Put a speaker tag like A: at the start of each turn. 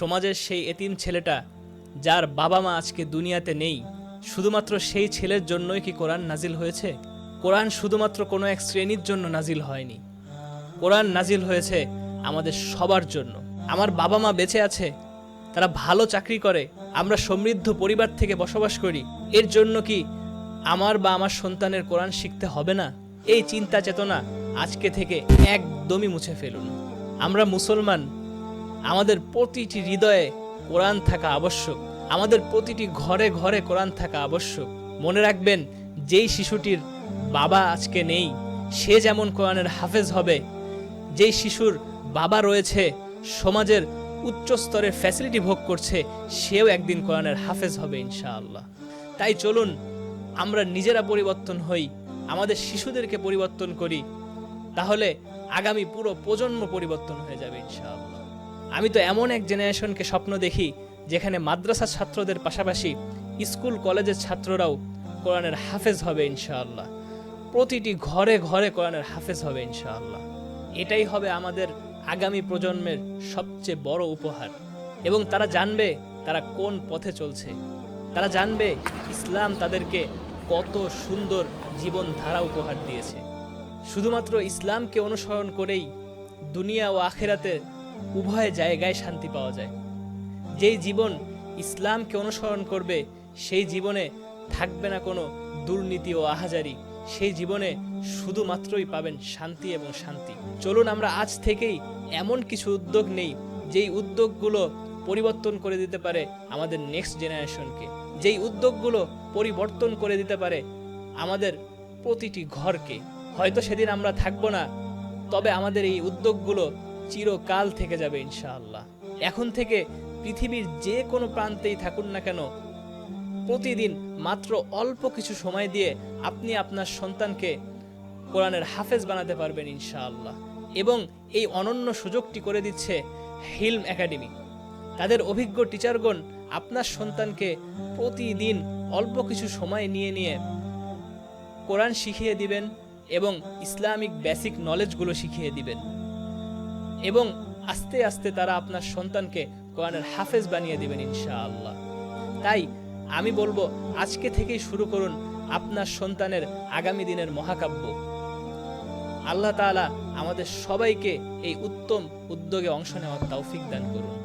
A: সমাজের সেই এতিম ছেলেটা যার বাবা মা আজকে দুনিয়াতে নেই, শুধুমাত্র সেই ছেলের জন্যই কি কোরআন নাজিল হয়েছে? কোরআন শুধুমাত্র কোনো এক শ্রেণীর জন্য নাজিল হয়নি। কোরআন নাজিল হয়েছে আমাদের সবার জন্য। আমার বাবা মা বেঁচে আছে, তারা ভালো চাকরি করে, আমরা সমৃদ্ধ পরিবার থেকে বসবাস করি, এর জন্য কি আমার বা আমার সন্তানের কোরআন শিখতে হবে না? এই চিন্তা চেতনা আজকে থেকে একদমই মুছে ফেলুন। আমরা মুসলমান, আমাদের প্রতিটি হৃদয়ে কোরআন থাকা আবশ্যক, আমাদের প্রতিটি ঘরে ঘরে কোরআন থাকা আবশ্যক। মনে রাখবেন, যেই শিশুটির বাবা আজকে নেই, সে যেমন কোরআনের হাফেজ হবে, যেই শিশুর বাবা রয়েছে, সমাজের উচ্চ স্তরের ফ্যাসিলিটি ভোগ করছে, সেও একদিন কোরআনের হাফেজ হবে ইনশাআল্লাহ। তাই চলুন আমরা নিজেরা পরিবর্তন হই, আমাদের শিশুদেরকে পরিবর্তন করি, তাহলে আগামী পুরো প্রজন্ম পরিবর্তন হয়ে যাবে ইনশাআল্লাহ। আমি তো এমন এক জেনারেশনকে স্বপ্ন দেখি যেখানে মাদ্রাসার ছাত্রদের পাশাপাশি স্কুল কলেজের ছাত্ররাও কোরআনের হাফেজ হবে ইনশাআল্লাহ। প্রতিটি ঘরে ঘরে কোরআনের হাফেজ হবে ইনশাআল্লাহ। এটাই হবে আমাদের আগামী প্রজন্মের সবচেয়ে বড় উপহার। এবং তারা জানবে তারা কোন পথে চলছে, তারা জানবে ইসলাম তাদেরকে কত সুন্দর জীবনধারা উপহার দিয়েছে। শুধুমাত্র ইসলামকে অনুসরণ করেই দুনিয়া ও আখিরাতে উভয় জায়গায় শান্তি পাওয়া যায়। যেই জীবন ইসলামকে অনুসরণ করবে সেই জীবনে থাকবে না কোনো দুর্নীতি ও আহাজারি, সেই জীবনে শুধুমাত্রই পাবেন শান্তি এবং শান্তি। চলুন আমরা আজ থেকেই এমন কিছু উদ্যোগ নেই যেই উদ্যোগগুলো পরিবর্তন করে দিতে পারে আমাদের নেক্সট জেনারেশনকে, যেই উদ্যোগগুলো পরিবর্তন করে দিতে পারে আমাদের প্রতিটি ঘরকে। হয়তো সেদিন আমরা থাকবো না, তবে আমাদের এই উদ্যোগগুলো চিরকাল থেকে যাবে ইনশাআল্লাহ। এখন থেকে পৃথিবীর যে কোনো প্রান্তেই থাকুন না কেন, প্রতিদিন মাত্র অল্প কিছু সময় দিয়ে আপনি আপনার সন্তানকে কোরআনের হাফেজ বানাতে পারবেন ইনশাআল্লাহ। এবং এই অনন্য সুযোগটি করে দিচ্ছে হিলম একাডেমি। তাদের অভিজ্ঞ টিচারগণ আপনার সন্তানকে প্রতিদিন অল্প কিছু সময় নিয়ে কোরআন শিখিয়ে দিবেন এবং ইসলামিক বেসিক নলেজগুলো শিখিয়ে দিবেন, এবং আস্তে আস্তে তারা আপনার সন্তানকে কোরআনের হাফেজ বানিয়ে দিবেন ইনশাআল্লাহ। তাই আমি বলবো, আজকে থেকেই শুরু করুন আপনার সন্তানের আগামী দিনের মহাকাব্য। আল্লাহ তাআলা আমাদের সবাইকে এই উত্তম উদ্যোগে অংশ নেওয়ার তৌফিক দান করুন।